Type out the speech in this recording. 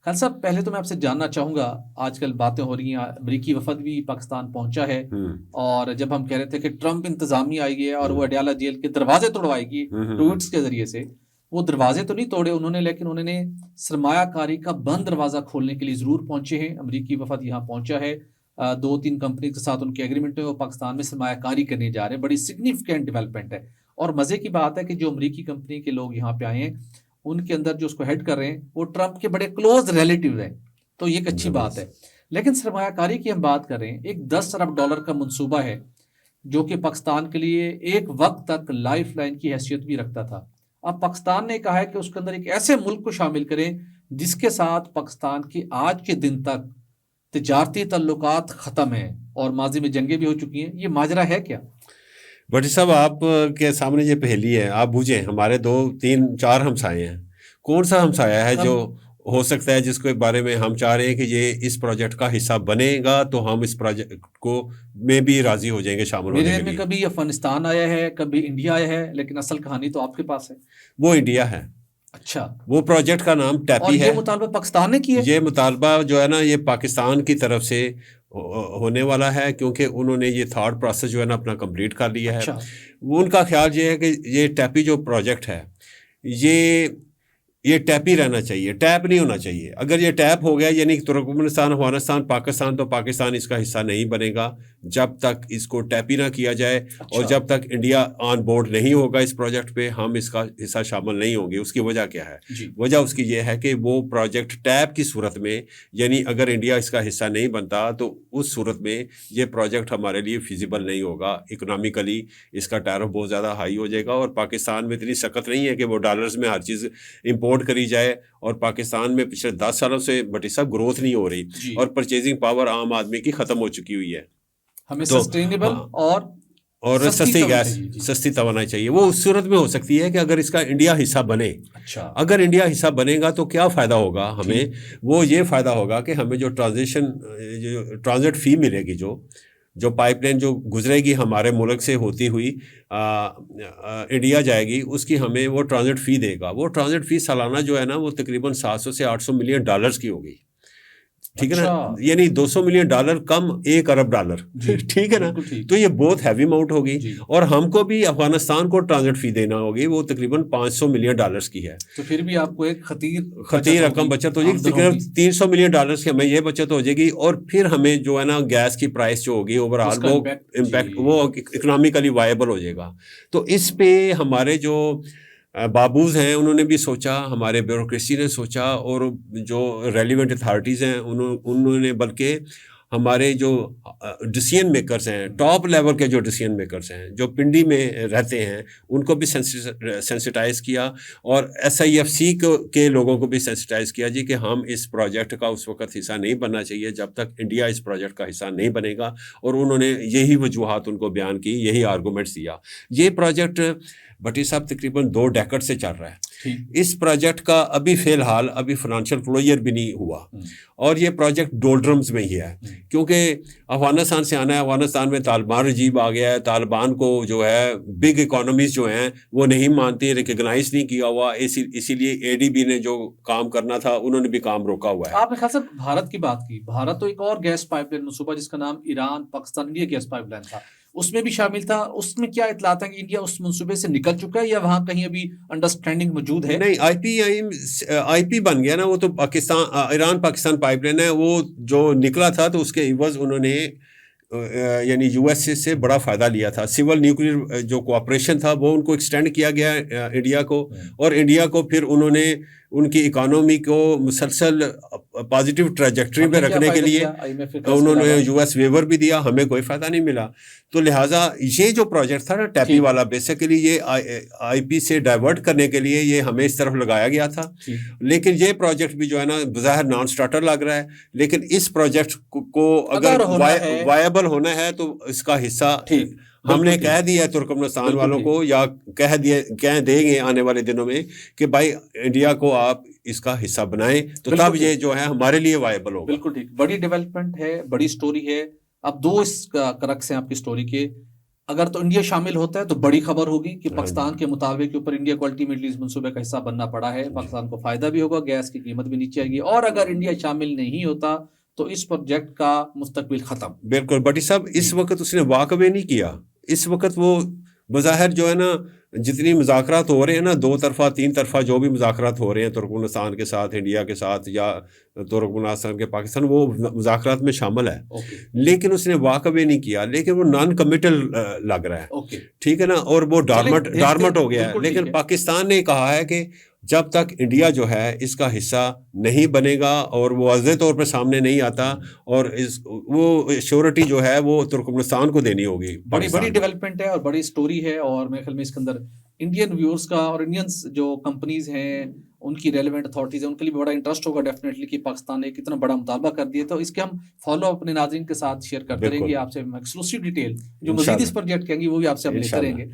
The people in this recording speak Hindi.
खान साहब, पहले तो मैं आपसे जानना चाहूंगा, आजकल बातें हो रही हैं, अमरीकी वफद भी पाकिस्तान पहुंचा है, और जब हम कह रहे थे कि ट्रंप इंतजामिया आई है और वो अडयाला जेल के दरवाजे तोड़वाएगी ट्वीट्स के जरिए से, वो दरवाजे तो नहीं तोड़े उन्होंने, लेकिन उन्होंने सरमायाकारी का बंद दरवाजा खोलने के लिए जरूर पहुंचे हैं। अमरीकी वफद यहाँ पहुंचा है, 2-3 कंपनी के साथ उनके एग्रीमेंट है, वो पाकिस्तान में सरमायाकारी करने जा रहे हैं। बड़ी सिग्निफिकेंट डेवलपमेंट है। और मजे की बात है कि जो अमरीकी कंपनी के लोग यहाँ पे आए हैं, उनके अंदर जो उसको हेड कर रहे हैं वो ट्रंप के बड़े क्लोज रिलेटिव हैं, तो ये एक अच्छी बात है। लेकिन सरमायाकारी की हम बात कर रहे हैं, एक $10 अरब का मंसूबा है जो कि पाकिस्तान के लिए एक वक्त तक लाइफ लाइन की हैसियत भी रखता था। अब पाकिस्तान ने कहा है कि उसके अंदर एक ऐसे मुल्क को शामिल करें जिसके साथ पाकिस्तान की आज के दिन तक तिजारती ताल्लुकात खत्म है और माजी में जंगें भी हो चुकी हैं। ये माजरा है क्या? भट्टी साहब, आप के सामने ये पहेली है। आप बूझें, हमारे 2-3-4 हमसाए हैं, कौन सा हमसाया है जो हो सकता है जिसके बारे में हम चाह रहे हैं कि ये इस प्रोजेक्ट का हिस्सा बनेगा तो हम इस प्रोजेक्ट को में भी राजी हो जाएंगे शामिल होने के लिए। मेरे में कभी अफगानिस्तान आया है, कभी इंडिया आया है, लेकिन असल कहानी तो आपके पास है। वो इंडिया है। अच्छा, वो प्रोजेक्ट का नाम टैपी है। ये मुतालबा पाकिस्तान ने किया? ये मुतालबा जो है ना, ये पाकिस्तान की तरफ से होने वाला है, क्योंकि उन्होंने ये थॉट प्रोसेस जो है ना अपना कंप्लीट कर लिया है। अच्छा। उनका ख्याल ये है कि ये टैपी जो प्रोजेक्ट है ये टैप ही रहना चाहिए, टैप नहीं होना चाहिए। अगर ये टैप हो गया यानी तुर्कमेनिस्तान, अफगानिस्तान, पाकिस्तान, तो पाकिस्तान इसका हिस्सा नहीं बनेगा जब तक इसको टैप ही ना किया जाए। अच्छा। और जब तक इंडिया ऑन बोर्ड नहीं होगा इस प्रोजेक्ट पे, हम इसका हिस्सा शामिल नहीं होंगे। उसकी वजह क्या है? वजह उसकी ये है कि वो प्रोजेक्ट टैप की सूरत में, यानी अगर इंडिया इसका हिस्सा नहीं बनता तो उस सूरत में ये प्रोजेक्ट हमारे लिए फिजिबल नहीं होगा। इकोनॉमिकली इसका टैरिफ बहुत ज़्यादा हाई हो जाएगा, और पाकिस्तान में इतनी सख्त नहीं है कि वो डॉलर्स में हर चीज़ इम्पोर्ट करी जाए। और पाकिस्तान में पिछले 10 सालों से बटी साहब ग्रोथ नहीं हो रही, और परचेजिंग पावर आम आदमी की ख़त्म हो चुकी हुई है। हमें सस्टेनेबल और सस्ती गैस, सस्ती तवानाई चाहिए। वो उस सूरत में हो सकती है कि अगर इसका इंडिया हिस्सा बने। अच्छा। अगर इंडिया हिस्सा बनेगा तो क्या फ़ायदा होगा हमें? वो ये फ़ायदा होगा कि हमें जो ट्रांजिट फ़ी मिलेगी, जो पाइपलाइन जो गुजरेगी हमारे मुल्क से होती हुई इंडिया जाएगी, उसकी हमें वो ट्रांजिट फ़ी देगा। वो ट्रांजिट फ़ी सालाना जो है ना, वो तकरीबन 700 से 800 मिलियन डॉलर्स की होगी। ठीक है ना? यानी 200 मिलियन डॉलर कम 1 अरब डॉलर। ठीक है ना? तो ये बहुत हैवी अमाउंट होगी, और हमको भी अफगानिस्तान को ट्रांजिट फी देना होगी, वो तकरीबन 500 मिलियन डॉलर्स की है। तो फिर भी आपको एक खतीर रकम बचत हो जाएगी। तकरीबन 300 मिलियन डॉलर्स की हमें ये बचत हो जाएगी। और फिर हमें जो है ना गैस की प्राइस जो होगी ओवरऑल, वो इम्पैक्ट वो इकोनॉमिकली वायबल हो जाएगा। तो इस पे हमारे जो बाबूज हैं उन्होंने भी सोचा, हमारे ब्यूरोक्रेसी ने सोचा, और जो रेलिवेंट अथॉरिटीज़ हैं उन्होंने, बल्कि हमारे जो डिसीजन मेकर्स हैं, टॉप लेवल के जो डिसीजन मेकर्स हैं जो पिंडी में रहते हैं, उनको भी सेंसिटाइज़ किया, और SIFC के लोगों को भी सेंसिटाइज़ किया जी कि हम इस प्रोजेक्ट का उस वक्त हिस्सा नहीं बनना चाहिए जब तक इंडिया इस प्रोजेक्ट का हिस्सा नहीं बनेगा। और उन्होंने यही वजूहात उनको बयान की, यही आर्गूमेंट्स दिया। ये प्रोजेक्ट भट्टी साहब तकरीबन 2 डेकेड से चल रहा है। इस प्रोजेक्ट का अभी फ़िलहाल फाइनेंशियल क्लोजर भी नहीं हुआ, और ये प्रोजेक्ट डोल्ड्रम्स में ही है, क्योंकि अफगानिस्तान से आना है। अफगानिस्तान में तालिबान रजीब आ गया है। तालिबान को जो है बिग इकोनॉमीज जो हैं वो नहीं मानती, रिकग्नाइज नहीं किया हुआ। इसीलिए ADB ने जो काम करना था उन्होंने भी काम रोका हुआ है। आपने खास भारत की बात की। भारत तो एक और गैस पाइपलाइन मंसूबा जिसका नाम Iran Pakistan India gas pipeline था, उसमें भी शामिल था। उसमें क्या इतलात है कि इंडिया उस मंसूबे से निकल चुका है या वहां कहीं अभी अंडरस्टैंडिंग मौजूद है? नहीं, IP बन गया ना, वो तो पाकिस्तान ईरान पाकिस्तान पाइपलाइन है। वो जो निकला था तो उसके इवज उन्होंने यानी USA से बड़ा फ़ायदा लिया था। सिविल न्यूक्लियर जो कोऑपरेशन था वो उनको एक्सटेंड किया गया इंडिया को, और इंडिया को फिर उन्होंने उनकी इकोनॉमी को मुसलसल पॉजिटिव ट्रैजेक्टरी पे रखने के लिए उन्होंने US वेवर भी दिया। हमें कोई फ़ायदा नहीं मिला। तो लिहाजा ये जो प्रोजेक्ट था ना टैपी वाला, बेसिकली ये IP से डाइवर्ट करने के लिए ये हमें इस तरफ लगाया गया था। लेकिन ये प्रोजेक्ट भी जो है ना बज़ाहिर नॉन स्टार्टर लग रहा है, लेकिन इस प्रोजेक्ट को अगर वायबल होना है तो इसका हिस्सा हमने कह दिया है तुर्कमेनिस्तान वालों को, या कह देंगे आने वाले दिनों में कि भाई इंडिया को आप इसका हिस्सा बनाएं, तो तब ये जो है हमारे लिए वायबल होगा। बिल्कुल ठीक। बड़ी डेवलपमेंट है, बड़ी स्टोरी है। अब 2 क्रक्स हैं आपकी स्टोरी के। अगर तो इंडिया शामिल होता है तो बड़ी खबर होगी कि हाँ पाकिस्तान के मुताबिक के ऊपर इंडिया को अल्टीमेटली इस मंसूबे का हिस्सा बनना पड़ा है, पाकिस्तान को फायदा भी होगा, गैस की कीमत भी नीचे आएगी। और अगर इंडिया शामिल नहीं होता तो इस प्रोजेक्ट का मुस्तकबिल खत्म। बिल्कुल भट्टी साहब, इस वक्त उसने वाकवे नहीं किया। इस वक्त वो बज़ाहिर जो है ना, जितनी मुज़ाकरात हो रहे हैं ना, 2 तरफ़ा 3 तरफ़ा जो भी मुज़ाकरात हो रहे हैं तुर्कमेनिस्तान के साथ, इंडिया के साथ या तुर्कमेनिस्तान के पाकिस्तान, वो मुज़ाकरात में शामिल है। लेकिन उसने वाकवे नहीं किया, लेकिन वो नॉन कमिटल लग रहा है। ठीक है ना, और वो डार्मट हो गया है। लेकिन पाकिस्तान ने कहा है कि जब तक इंडिया जो है इसका हिस्सा नहीं बनेगा और वो वाज़ेह तौर पर सामने नहीं आता, और वो श्योरिटी जो है वो तुर्कमेनिस्तान को देनी होगी। बड़ी डेवलपमेंट है और बड़ी स्टोरी है, और मेरे ख्याल में इसके अंदर इंडियन व्यूअर्स का और इंडियंस जो कंपनीज हैं, उनकी रेलेवेंट अथॉरिटीज हैं, उनके लिए बड़ा इंटरेस्ट होगा डेफिनेटली कि पाकिस्तान ने एक इतना बड़ा मुतालबा कर दिया। तो इसके हम फॉलो अपने नाज़रीन के साथ शेयर करते रहेंगे। आपसे एक्सक्लूसिव डिटेल जो मजीद इस प्रोजेक्ट कहेंगी वो भी आपसे हम लेते रहेंगे।